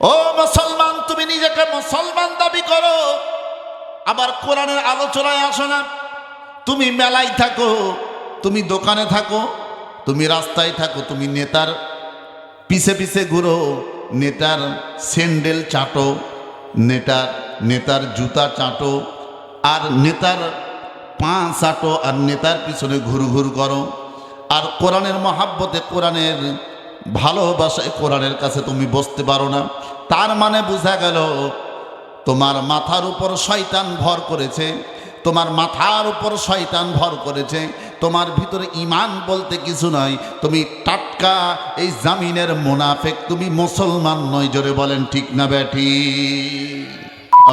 ও মুসলমান, তুমি নিজেকে মুসলমান দাবি করো, আবার কোরআনের আলোচনায় আসো না। তুমি মেলায় থাকো, তুমি দোকানে থাকো, তুমি রাস্তায় থাকো, তুমি নেতার পিছে পিছে ঘুরো, নেতার স্যান্ডেল চাটো, নেতার জুতা চাটো, আর নেতার পা চাটো, আর নেতার পিছনে ঘুরঘুর করো, আর কোরআনের মহাব্বতে, কোরআনের ভালোবাসায় কোরআনের কাছে তুমি বসতে পারো না। তার মানে বোঝা গেল তোমার মাথার উপর শয়তান ভর করেছে, তোমার মাথার উপর শয়তান ভর করেছে, তোমার ভিতরে ঈমান বলতে কিছু নয়, তুমি টাটকা এই জামিনের মুনাফিক, তুমি মুসলমান নয়। জোরে বলেন ঠিক না বেঠি?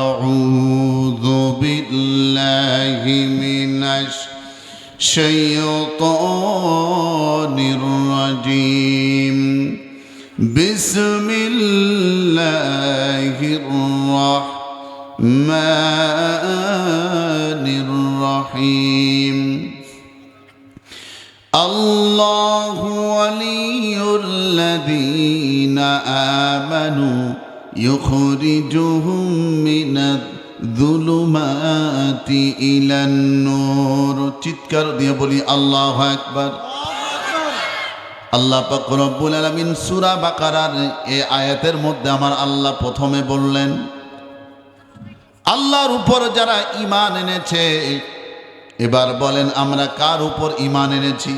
আউযু বিল্লাহি মিনাশ শাইতানির রাজিম। বিসমিল্লাহির রাহমানির রহিম। আল্লাহু ওয়ালিয়ুল্লাযীনা আমানু ইউখরিজুহুম মিনায-যুলুমাতি ইলান-নূর। চিৎকার দিয়ে বলি আল্লাহু আকবার। আল্লাহ পাক রব্বুল আলামিন সূরা বাকারার এই আয়াতের মধ্যে আমার আল্লাহ প্রথমে বললেন, আল্লাহর উপর যারা ঈমান এনেছে। এবার বলেন আমরা কার উপর ঈমান এনেছি?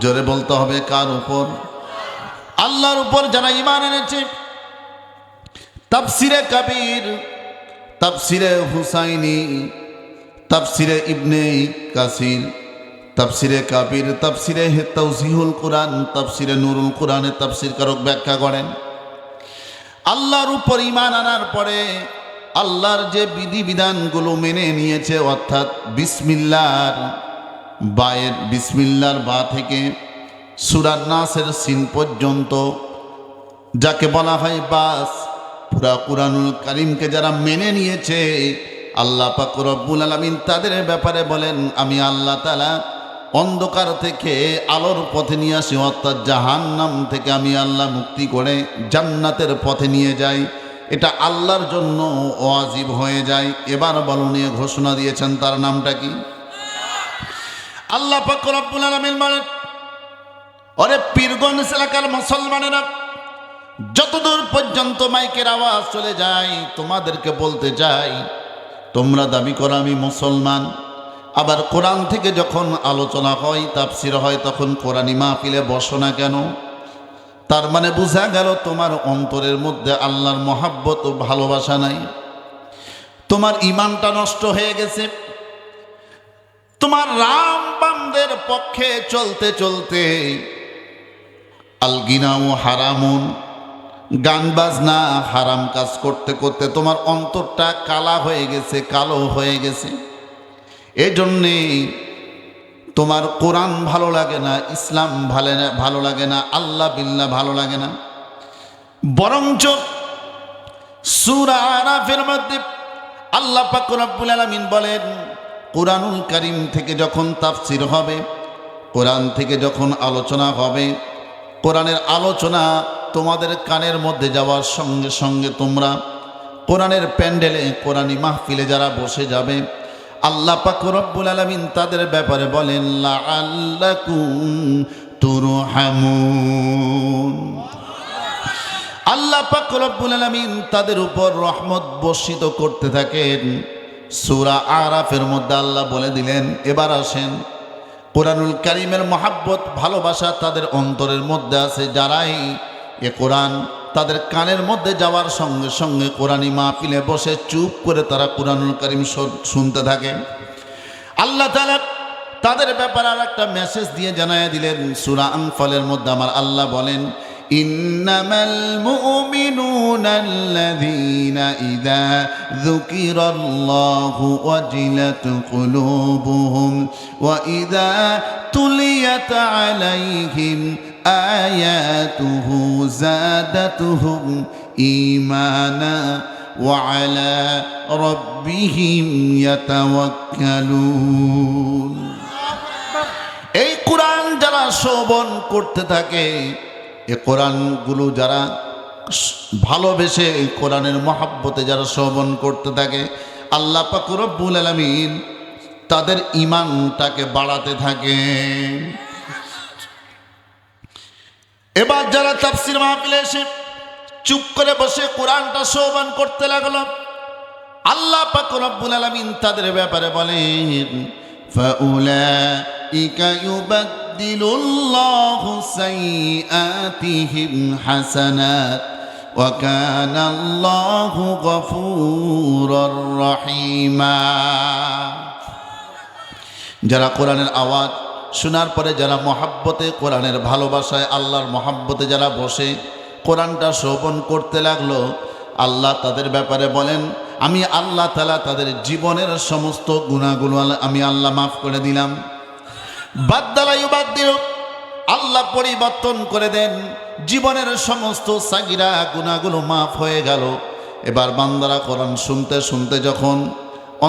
জোরে বলতে হবে, কার উপর? আল্লাহর উপর যারা ঈমান এনেছে। তাফসিরে কবির, তাফসিরে হুসাইনি, তাফসিরে ইবনে কাসির, তাফসিরে কাবির, তাফসিরে তাওজিহুল কুরআন, তাফসিরে নুরুল কুরআনে তাফসির কারক ব্যাখ্যা করেন, আল্লাহর উপর ঈমান আনার পরে আল্লাহর যে বিধিবিধানগুলো মেনে নিয়েছে, অর্থাৎ বিসমিল্লাহর বা থেকে সূরা নাসের সিন পর্যন্ত, যাকে বলা হয় বাস, পুরা কুরআনুল কারীমকে যারা মেনে নিয়েছে, আল্লাহ পাক রব্বুল আলামিন তাদের ব্যাপারে বলেন, আমি আল্লাহ তাআলা অন্ধকার থেকে আলোর পথে নিয়ে আসি, অর্থাৎ জাহান্নাম থেকে আমি আল্লাহ মুক্তি করে জান্নাতের পথে নিয়ে যাই। এটা আল্লাহর জন্য ওয়াজিব হয়ে যায়। এবার বলো, নিয়ে ঘোষণা দিয়েছেন, তার নামটা কি? আল্লাহ পাক রব্বুল আলামিন বলেন, ওরে পীরগঞ্জ এলাকার মুসলমানেরা, যতদূর পর্যন্ত মাইকের আওয়াজ চলে যায়, তোমাদেরকে বলতে চাই, তোমরা দাবি করো আমি মুসলমান, আবার কোরআন থেকে যখন আলোচনা হয়, তাফসীর হয়, তখন কোরআনী মাহফিলে বসো না কেন? তার মানে বোঝা গেল তোমার অন্তরের মধ্যে আল্লাহর মহাব্বত ও ভালোবাসা নাই, তোমার ঈমানটা নষ্ট হয়ে গেছে। তোমার রাম বামদের পক্ষে চলতে চলতে আল গিনাউ হারামুন, গান বাজনা হারাম কাজ করতে করতে তোমার অন্তরটা কালা হয়ে গেছে, কালো হয়ে গেছে। এজন্যে তোমার কোরআন ভালো লাগে না, ইসলাম ভালো লাগে না, আল্লাহ বিল্লাহ ভালো লাগে না। বরঞ্চ সূরা আরাফের মধ্যে আল্লাহ পাক রব্বুল আলামিন বলেন, কোরআনুল কারীম থেকে যখন তাফসীর হবে, কোরআন থেকে যখন আলোচনা হবে, কোরআনের আলোচনা তোমাদের কানের মধ্যে যাওয়ার সঙ্গে সঙ্গে তোমরা কোরআনের প্যান্ডেলে, কোরআনী মাহফিলে যারা বসে যাবে, আল্লাহ পাক রব্বুল আলামিন তাদের ব্যাপারে বলেন, লাআল্লাকুম তুরহামুন। আল্লাহ পাক রব্বুল আলামিন তাদের উপর রহমত বর্ষিত করতে থাকেন। সূরা আরাফের মধ্যে আল্লাহ বলে দিলেন, এবার আসেন, কোরআনুল কারীমের মহাব্বত ভালোবাসা তাদের অন্তরের মধ্যে আছে, যারাই এ কোরআন তাদের কানের মধ্যে যাওয়ার সঙ্গে সঙ্গে কোরআনী মাহফিলে বসে চুপ করে তারা কোরআনুল কারীম শুনতে থাকে, আল্লাহ তাআলা তাদের ব্যাপারে আর একটা মেসেজ দিয়ে জানায় দিলেন। সূরা আনফালের মধ্যে আমার আল্লাহ বলেন, ইন্নামাল মুমিনুনা আল্লাযীনা ইযা যুকিরাল্লাহু ওয়াজিলাত কুলুবুহুম ওয়া ইযা তুলিয়াত আলাইহিম আয়াতুহু যাদাতুহুম ঈমানা ওয়া আলা রাব্বিহিম ইয়াতাওয়াক্কালুন। এই কোরআন যারা শ্রবণ করতে থাকে, এ কোরআনগুলো যারা ভালোবেসে কোরআনের মহাব্বতে যারা শ্রবণ করতে থাকে, আল্লাহ পাক রব্বুল আলামিন তাদের ঈমানটাকে বাড়াতে থাকে। এবার যারা তাফসীর মাহফিলে এসে চুপ করে বসে কোরআনটা শ্রবণ করতে লাগলো, আল্লাহ পাক রব্বুল আলামিন তাদের ব্যাপারে বলেন, ফাউলাইকা ইউবাদদিলুল্লাহু সাইয়্যাতিহিম হাসানাত ওয়া কানাল্লাহু গফুরুর রহিমা। যারা কোরআনের আওয়াজ শোনার পরে যারা মহাব্বতে কোরআনের ভালোবাসায় আল্লাহর মহাব্বতে যারা বসে কোরআনটা শ্রবণ করতে লাগলো, আল্লাহ তাদের ব্যাপারে বলেন, আমি আল্লাহ তাআলা তাদের জীবনের সমস্ত গুনাহগুলো আমি আল্লাহ মাফ করে দিলাম। বাদদালা ইউবাদদিলু, আল্লাহ পরিবর্তন করে দেন, জীবনের সমস্ত সাগিরা গুনাহগুলো মাফ হয়ে গেল। এবার বান্দারা কোরআন শুনতে শুনতে যখন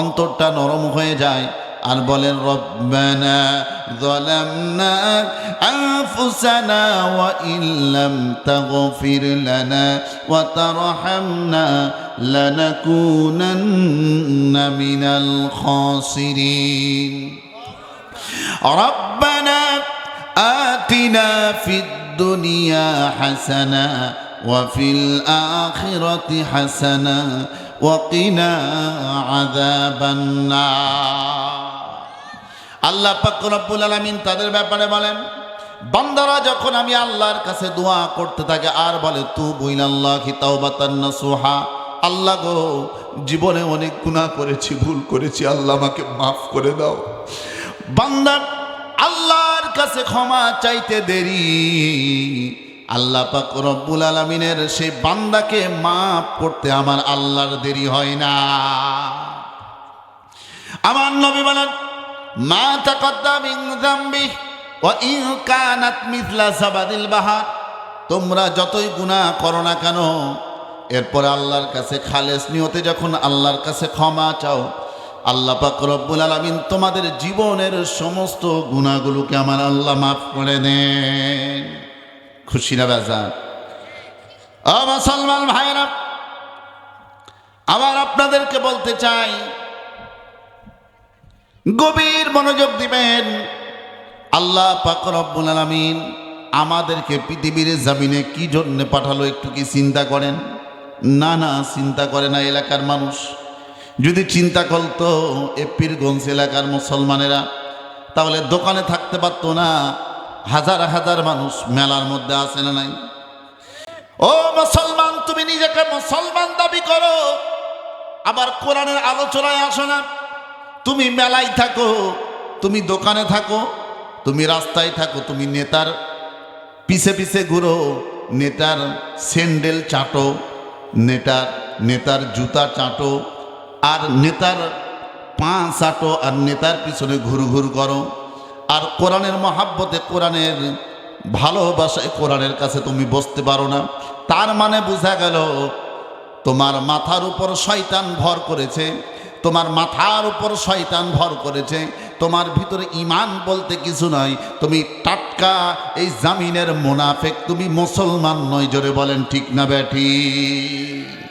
অন্তরটা নরম হয়ে যায় আর বলেন, রব্বানা যালামনা আনফুসানা ওয়া ইল্লাম তাগফির লানা ওয়া তারহামনা লানাকুনান্না মিনাল খাসিরিন। রব্বানা আতিনা ফিদ দুনিয়া হাসানা ওয়া ফিল আখিরাতি হাসানা ওয়া কিনা আযাবান নার। আল্লাহ পাক রব্বুল আলামিন তাদের ব্যাপারে বলেন, বান্দারা যখন আমি আল্লাহর কাছে দোয়া করতে থাকে আর বলে, তুবু ইলাল্লাহি তাওবাতান নাসুহা, আল্লাহ গো জীবনে অনেক গুনাহ করেছি, ভুল করেছি, আল্লাহ আমাকে মাফ করে দাও। বান্দা আল্লাহর কাছে ক্ষমা চাইতে দেরি, আল্লাহ পাক রব্বুল আলামিনের সেই বান্দাকে মাফ করতে আমার আল্লাহর দেরি হয় না। আমার নবী বলেন, মা তাকাদ্দাম মিন যামবি ওয়া ইন কানাত মিথলা সাবাদিল বাহার, তোমরা যতই গুনাহ করো না কেন এরপরে আল্লাহর কাছে খালেস নিয়তে যখন আল্লাহর কাছে ক্ষমা চাও, আল্লাহ পাক রব্বুল আলামিন তোমাদের জীবনের সমস্ত গুনাহগুলোকে আমার আল্লাহ মাফ করে দেন। খুশি না বেজার? ও মুসলমান ভাইরা, আবার আপনাদেরকে বলতে চাই, গভীর মনোযোগ দিবেন। আল্লাহ পাক রব্বুল আলামিন আমাদেরকে পৃথিবীর জমিনে কি জন্য পাঠালো একটু কি চিন্তা করেন? না না, চিন্তা করে না এলাকার মানুষ। যদি চিন্তা করতো এ পীরগঞ্জ এলাকার মুসলমানেরা, তাহলে দোকানে থাকতে পারতো না। হাজার হাজার মানুষ মেলার মধ্যে আসে না নাই? ও মুসলমান, তুমি নিজেকে মুসলমান দাবি করো, আবার কোরআনের আলোচনায় আসো না। তুমি মেলায় থাকো, তুমি দোকানে থাকো, তুমি রাস্তায় থাকো, তুমি নেতার পিছে পিছে ঘুরো, নেতার স্যান্ডেল চাটো, নেতার জুতা চাটো, আর নেতার পা চাটো, আর নেতার পিছনে ঘুরঘুর করো, আর কোরআনের মহাব্বতে কোরআনের ভালোবাসায় কোরআনের কাছে তুমি বসতে পারো না। তার মানে বোঝা গেল তোমার মাথার উপর শয়তান ভর করেছে, তোমার মাথার উপর শয়তান ভর করেছে, তোমার ভিতরে ঈমান বলতে কিছু নয়। তুমি টাটকা এই জামিনের মুনাফিক, তুমি মুসলমান নয়। জোরে বলেন ঠিক না বেঠিক?